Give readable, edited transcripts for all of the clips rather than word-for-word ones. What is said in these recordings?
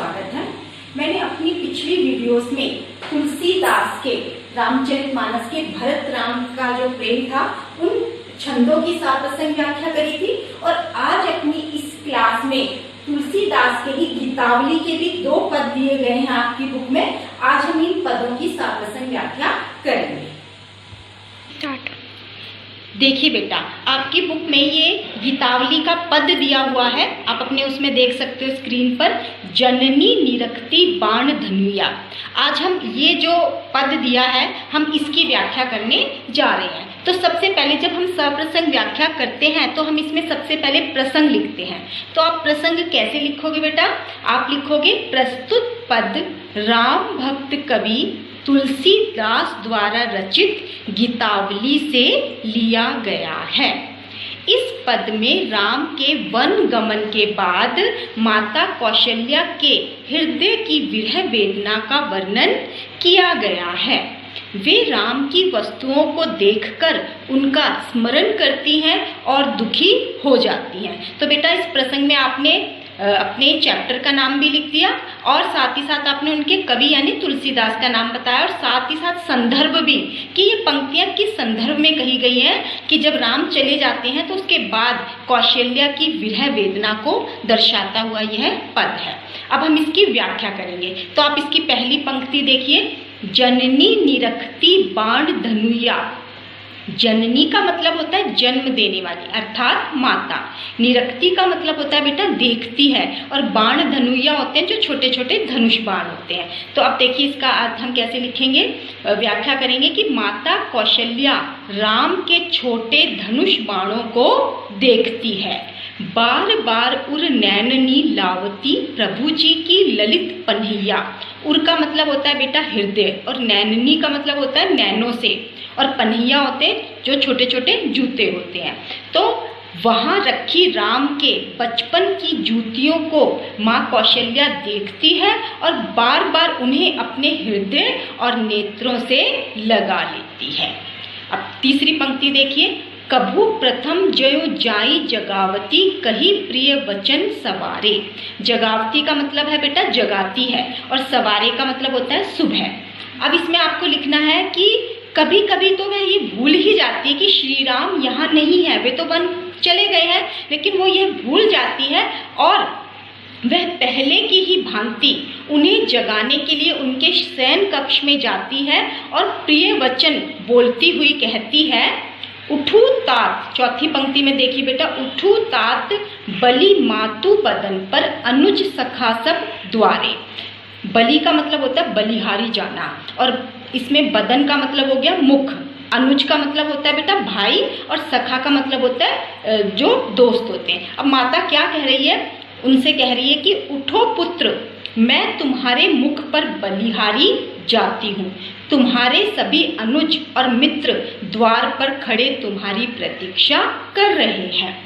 स्वागत है। मैंने अपनी पिछली वीडियोस में तुलसीदास के रामचरितमानस के भरत राम का जो प्रेम था उन छंदों की साप्रसंग व्याख्या करी थी, और आज अपनी इस क्लास में तुलसीदास के ही गीतावली के भी 2 पद दिए गए हैं आपकी बुक में। आज हम इन पदों की साप्रसंग व्याख्या करेंगे। देखिए बेटा, आपकी बुक में ये गीतावली का पद दिया हुआ है, आप अपने उसमें देख सकते हो स्क्रीन पर, जननी निरक्ति बाण धनुया। आज हम ये जो पद दिया है हम इसकी व्याख्या करने जा रहे हैं। तो सबसे पहले जब हम सप्रसंग व्याख्या करते हैं तो हम इसमें सबसे पहले प्रसंग लिखते हैं। तो आप प्रसंग कैसे लिखोगे बेटा? आप लिखोगे प्रस्तुत पद राम भक्त कवि तुलसीदास द्वारा रचित गीतावली से लिया गया है। इस पद में राम के वन गमन के बाद माता कौशल्या के हृदय की विरह वेदना का वर्णन किया गया है। वे राम की वस्तुओं को देखकर उनका स्मरण करती हैं और दुखी हो जाती हैं। तो बेटा इस प्रसंग में आपने अपने चैप्टर का नाम भी लिख दिया और साथ ही साथ आपने उनके कवि यानी तुलसीदास का नाम बताया, और साथ ही साथ संदर्भ भी कि ये पंक्तियां किस संदर्भ में कही गई हैं कि जब राम चले जाते हैं तो उसके बाद कौशल्या की विरह वेदना को दर्शाता हुआ यह पद है। अब हम इसकी व्याख्या करेंगे। तो आप इसकी पहली पंक्ति देखिए, जननी निरक्ति बाण धनुया। जननी का मतलब होता है जन्म देने वाली अर्थात माता। निरक्ति का मतलब होता है बेटा देखती है, और बाण धनुया होते हैं जो छोटे छोटे धनुष बाण होते हैं। तो अब देखिए इसका अर्थ हम कैसे लिखेंगे, व्याख्या करेंगे कि माता कौशल्या राम के छोटे धनुष बाणों को देखती है, बार बार उर नैननी लावती प्रभु जी की ललित पन्हैया। उर का मतलब होता है बेटा हृदय, और नैननी का मतलब होता है नैनों से, और पन्हैया होते जो छोटे छोटे जूते होते हैं। तो वहां रखी राम के बचपन की जूतियों को माँ कौशल्या देखती है और बार बार उन्हें अपने हृदय और नेत्रों से लगा लेती है। अब तीसरी पंक्ति देखिए, कभू प्रथम जयो जाई जगावती कही प्रिय वचन सवारे। जगावती का मतलब है बेटा जगाती है, और सवारे का मतलब होता है सुबह। अब इसमें आपको लिखना है कि कभी कभी तो वह ये भूल ही जाती है कि श्री राम यहाँ नहीं है, वे तो वन चले गए हैं, लेकिन वो ये भूल जाती है और वह पहले की ही भांति उन्हें जगाने के लिए उनके शयन कक्ष में जाती है और प्रिय वचन बोलती हुई कहती है, उठू तात। चौथी पंक्ति में देखिए बेटा, उठू तात बलि मातु बदन पर अनुज सखा सब द्वारे। बलि का मतलब होता है बलिहारी जाना, और इसमें बदन का मतलब हो गया मुख, अनुज का मतलब होता है बेटा भाई, और सखा का मतलब होता है जो दोस्त होते हैं। अब माता क्या कह रही है, उनसे कह रही है कि उठो पुत्र, मैं तुम्हारे मुख पर बलिहारी जाती हूँ, तुम्हारे सभी अनुज और मित्र द्वार पर खड़े तुम्हारी प्रतीक्षा कर रहे हैं।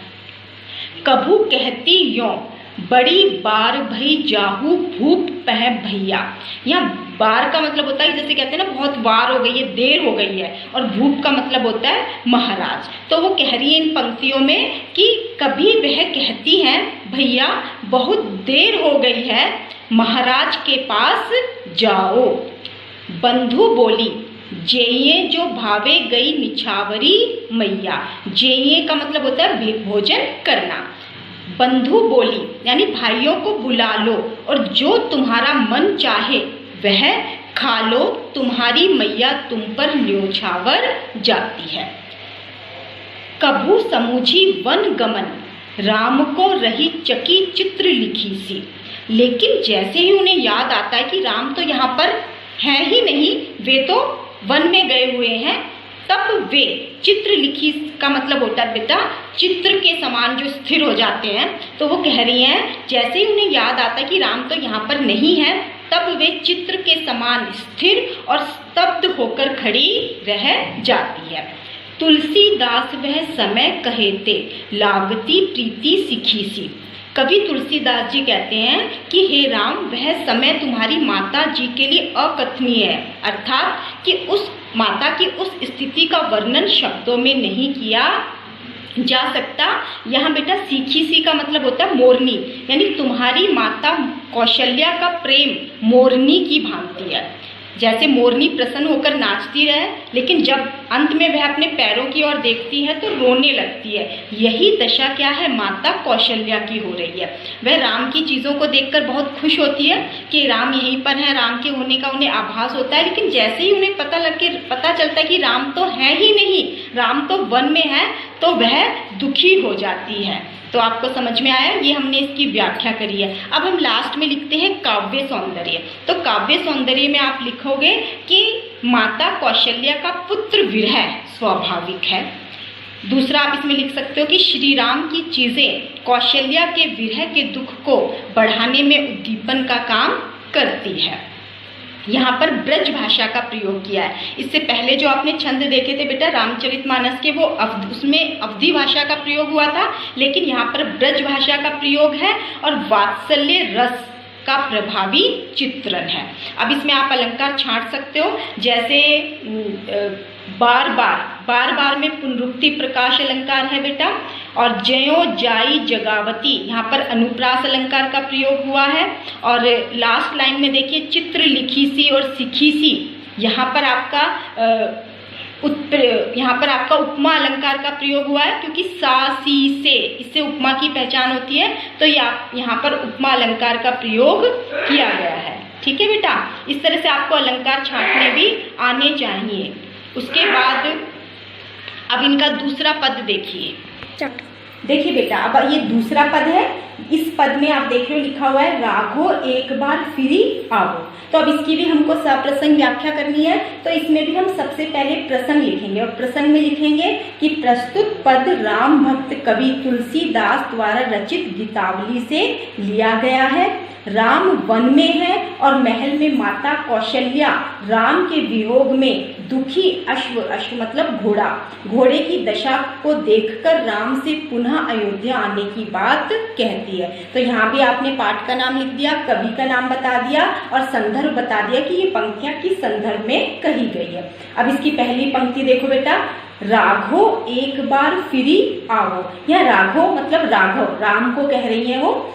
कभू कहती यों बड़ी बार भई जाहू भूप पह भैया। यहाँ बार का मतलब होता है जैसे कहते हैं ना बहुत बार हो गई है, देर हो गई है, और भूप का मतलब होता है महाराज। तो वो कह रही है इन पंक्तियों में कि कभी वह कहती हैं भैया बहुत देर हो गई है, महाराज के पास जाओ। बंधु बोली जेये जो भावे गई निछावरी मैया। जेये का मतलब होता है भोजन करना। बंधु बोली यानी भाइयों को बुला लो, और जो तुम्हारा मन चाहे वह खा लो, तुम्हारी मैया तुम पर न्योछावर जाती है। कभू समूझी वन गमन राम को रही चकी चित्र लिखी सी। लेकिन जैसे ही उन्हें याद आता है कि राम तो यहाँ पर है ही नहीं, वे तो वन में गए हुए हैं, तब वे चित्र लिखी का मतलब होता है बेटा चित्र के समान जो स्थिर हो जाते हैं। तो वो कह रही हैं जैसे ही उन्हें याद आता है कि राम तो यहाँ पर नहीं है, तब वे चित्र के समान स्थिर और स्तब्ध होकर खड़ी रह जाती है। तुलसीदास वह समय कहेते लागती प्रीति सिखी सी। कवि तुलसीदास जी कहते हैं कि हे राम वह समय तुम्हारी माता जी के लिए अकथनीय है, अर्थात कि उस माता की उस स्थिति का वर्णन शब्दों में नहीं किया जा सकता। यहाँ बेटा सीखी सी का मतलब होता है मोरनी, यानी तुम्हारी माता कौशल्या का प्रेम मोरनी की भांति है। जैसे मोरनी प्रसन्न होकर नाचती रहे, लेकिन जब अंत में वह अपने पैरों की ओर देखती है तो रोने लगती है। यही दशा क्या है, माता कौशल्या की हो रही है। वह राम की चीज़ों को देखकर बहुत खुश होती है कि राम यहीं पर है, राम के होने का उन्हें आभास होता है, लेकिन जैसे ही उन्हें पता चलता है कि राम तो है ही नहीं, राम तो वन में है, तो वह दुखी हो जाती है। तो आपको समझ में आया, ये हमने इसकी व्याख्या करी है। अब हम लास्ट में लिखते हैं काव्य सौंदर्य। तो काव्य सौंदर्य में आप लिखोगे कि माता कौशल्या का पुत्र विरह स्वाभाविक है। दूसरा आप इसमें लिख सकते हो कि श्री राम की चीजें कौशल्या के विरह के दुख को बढ़ाने में उद्दीपन का काम करती है। यहाँ पर ब्रज भाषा का प्रयोग किया है। इससे पहले जो आपने छंद देखे थे बेटा रामचरितमानस के, वो उसमें अवधी भाषा का प्रयोग हुआ था, लेकिन यहाँ पर ब्रज भाषा का प्रयोग है और वात्सल्य रस का प्रभावी चित्रण है। अब इसमें आप अलंकार छांट सकते हो, जैसे बार बार में पुनरुक्ति प्रकाश अलंकार है बेटा, और जयो जाई जगावती, यहाँ पर अनुप्रास अलंकार का प्रयोग हुआ है। और लास्ट लाइन में देखिए चित्र लिखी सी और सिखी सी, यहाँ पर आपका उपमा अलंकार का प्रयोग हुआ है, क्योंकि सा सी से इससे उपमा की पहचान होती है, तो यहाँ पर उपमा अलंकार का प्रयोग किया गया है। ठीक है बेटा, इस तरह से आपको अलंकार छांटने भी आने चाहिए। उसके बाद अब इनका दूसरा पद देखिए। देखिए बेटा, अब ये दूसरा पद है। इस पद में आप देख रहे हो लिखा हुआ है राघो एक बार फिरी आओ। तो अब इसकी भी हमको सप्रसंग व्याख्या करनी है, तो इसमें भी हम सबसे पहले प्रसंग लिखेंगे, और प्रसंग में लिखेंगे कि प्रस्तुत पद राम भक्त कवि तुलसीदास द्वारा रचित गीतावली से लिया गया है। राम वन में है और महल में माता कौशल्या राम के वियोग में दुखी अश्व मतलब घोड़े की दशा को देखकर राम से पुनः अयोध्या आने की बात कहती है। तो यहाँ भी आपने पाठ का नाम लिख दिया, कवि का नाम बता दिया और संदर्भ बता दिया कि ये पंक्तियां किस संदर्भ में कही गई है। अब इसकी पहली पंक्ति देखो बेटा, राघो एक बार फिरी आओ। यह राघो मतलब राघव, राम को कह रही है वो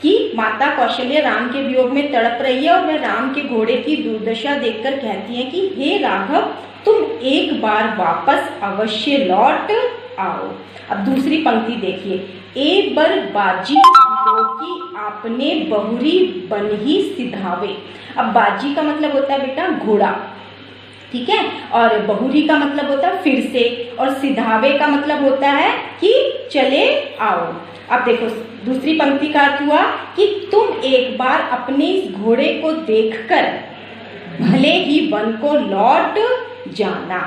कि माता कौशल्या राम के वियोग में तड़प रही है और वह राम के घोड़े की दुर्दशा देखकर कहती है कि हे राघव, तुम एक बार वापस अवश्य लौट आओ। अब दूसरी पंक्ति देखिए, ए बर बाजी लोकी आपने बहुरी बनही सिधावे। अब बाजी का मतलब होता है बेटा घोड़ा, ठीक है, और बहुरी का मतलब होता है फिर से, और सिधावे का मतलब होता है कि चले आओ। अब देखो दूसरी पंक्ति का अर्थ हुआ कि तुम एक बार अपने इस घोड़े को देखकर भले ही वन को लौट जाना।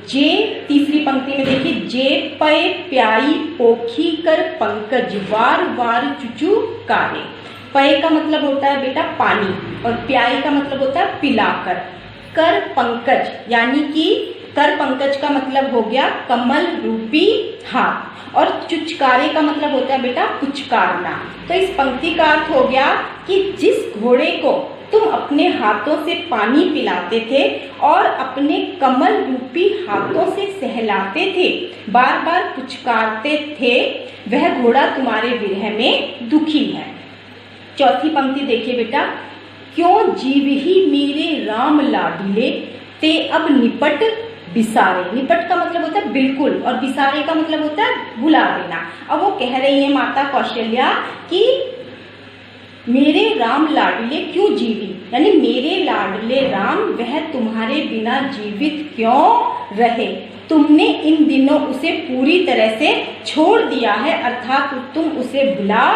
जे तीसरी पंक्ति में देखिए, जे पय प्याई पोखी कर पंकज वार वार चुचू कारे। पय का मतलब होता है बेटा पानी, और प्याई का मतलब होता है पिलाकर। कर पंकज यानी कि कर पंकज का मतलब हो गया कमल रूपी हाथ, और चुचकारे का मतलब होता है बेटा पुचकारना। तो इस पंक्ति का अर्थ हो गया कि जिस घोड़े को तुम अपने हाथों से पानी पिलाते थे और अपने कमल रूपी हाथों से सहलाते थे, बार बार पुचकारते थे, वह घोड़ा तुम्हारे विरह में दुखी है। चौथी पंक्ति देखिए बेटा, क्यों जीव ही मेरे राम लाडिले ते अब निपट बिसारे। निपट का मतलब होता है बिल्कुल, और बिसारे का मतलब होता है भुला देना। अब वो कह रही है माता कौशल्या कि मेरे राम लाडले क्यों जीवी, यानी मेरे लाडले राम वह तुम्हारे बिना जीवित क्यों रहे। तुमने इन दिनों उसे पूरी तरह से छोड़ दिया है, अर्थात तुम उसे भुला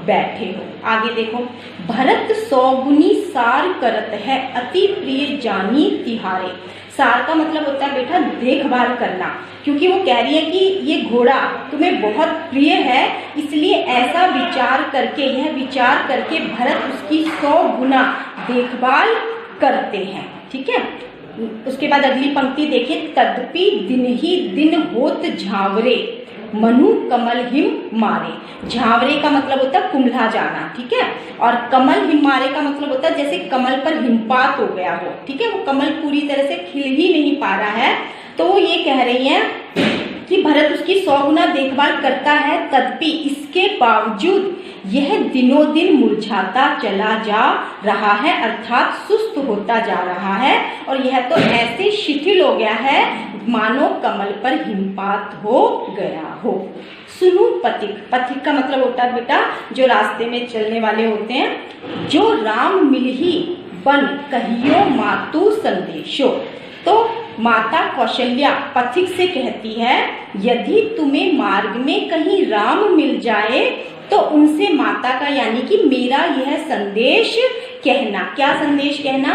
बैठे हो। आगे देखो, भरत सौगुनी सार करत है अति प्रिय जानी तिहारे। सार का मतलब होता है बेटा देखभाल करना, क्योंकि वो कह रही है कि ये घोड़ा तुम्हें बहुत प्रिय है, इसलिए ऐसा विचार करके, यह विचार करके भरत उसकी 100 गुना देखभाल करते हैं। ठीक है, उसके बाद अगली पंक्ति देखिए, तदपि दिन ही दिन होत झावरे मनु कमल हिम मारे। झावरे का मतलब होता है कुम्भला जाना, ठीक है, और कमल हिम मारे का मतलब होता है जैसे कमल पर हिमपात हो गया हो, ठीक है, वो कमल पूरी तरह से खिल ही नहीं पा रहा है। तो ये कह रही हैं कि भरत उसकी 100 गुना देखभाल करता है, तदपि इसके बावजूद यह दिनों दिन मुरझाता चला जा रहा है, अर्थात सुस्त होता जा रहा है और यह तो ऐसे शिथिल हो गया है मानो कमल पर हिमपात हो गया हो। सुनु पथिक, पथिक का मतलब होता है बेटा जो रास्ते में चलने वाले होते हैं। जो राम मिलही बन कहियो मातु संदेशो, तो माता कौशल्या पथिक से कहती है यदि तुम्हें मार्ग में कहीं राम मिल जाए तो उनसे माता का यानी कि मेरा यह संदेश कहना। क्या संदेश कहना?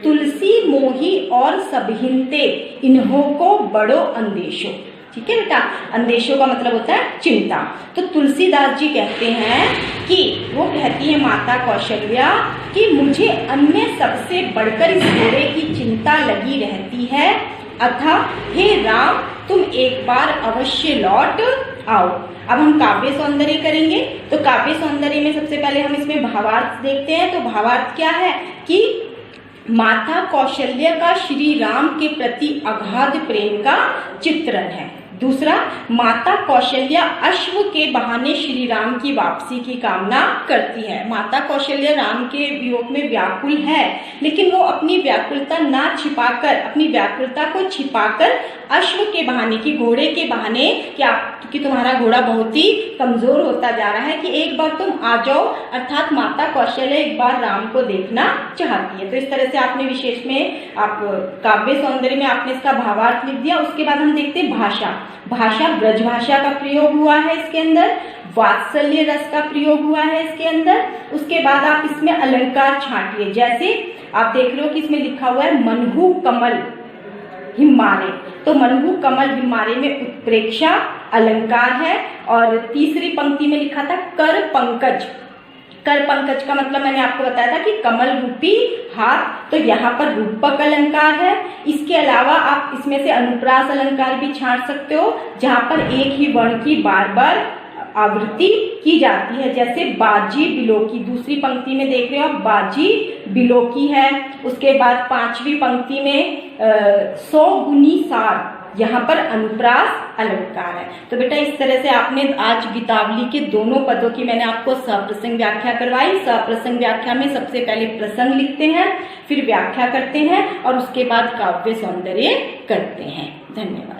तुलसी मोही और सबहिनते इन्हों को बड़ो अंदेशो। ठीक है बेटा, अंदेशों का मतलब होता है चिंता। तो तुलसीदास जी कहते हैं कि वो कहती है माता कौशल्या कि मुझे अन्य सबसे बढ़कर इस घोड़े की चिंता लगी रहती है, अतः हे राम तुम एक बार अवश्य लौट आओ। अब हम काव्य सौंदर्य करेंगे, तो काव्य सौंदर्य में सबसे पहले हम इसमें भावार्थ देखते हैं। तो भावार्थ क्या है कि माता कौशल्या का श्री राम के प्रति अगाध प्रेम का चित्रण है। दूसरा, माता कौशल्या अश्व के बहाने श्री राम की वापसी की कामना करती है। माता कौशल्या राम के वियोग में व्याकुल है, लेकिन वो अपनी व्याकुलता ना छिपाकर, अपनी व्याकुलता को छिपाकर अश्व के बहाने की घोड़े के बहाने कि तुम्हारा घोड़ा बहुत ही कमजोर होता जा रहा है कि एक बार तुम आ जाओ, अर्थात माता कौशल्या एक बार राम को देखना चाहती है। तो इस तरह से आपने विशेष में आप काव्य सौंदर्य में आपने इसका भावार्थ लिख दिया। उसके बाद हम देखते हैं भाषा। भाषा ब्रज भाषा का प्रयोग हुआ है इसके अंदर, वात्सल्य रस का प्रयोग हुआ है इसके अंदर। उसके बाद आप इसमें अलंकार छांटिए, जैसे आप देख रहे हो कि इसमें लिखा हुआ है मनहु कमल हिमारे, तो मनहु कमल हिमारे में उत्प्रेक्षा अलंकार है। और तीसरी पंक्ति में लिखा था कर पंकज। कर पंकज का मतलब मैंने आपको बताया था कि कमल रूपी हाथ, तो यहाँ पर रूपक अलंकार है। इसके अलावा आप इसमें से अनुप्रास अलंकार भी छांट सकते हो, जहाँ पर एक ही वर्ण की बार बार आवृत्ति की जाती है, जैसे बाजी बिलोकी। दूसरी पंक्ति में देख रहे हो आप बाजी बिलोकी है। उसके बाद पांचवी पंक्ति में 100 गुनी सार, यहाँ पर अनुप्रास अलंकार है। तो बेटा इस तरह से आपने आज गीतावली के दोनों पदों की मैंने आपको सप्रसंग व्याख्या करवाई। सप्रसंग व्याख्या में सबसे पहले प्रसंग लिखते हैं, फिर व्याख्या करते हैं और उसके बाद काव्य सौंदर्य करते हैं। धन्यवाद।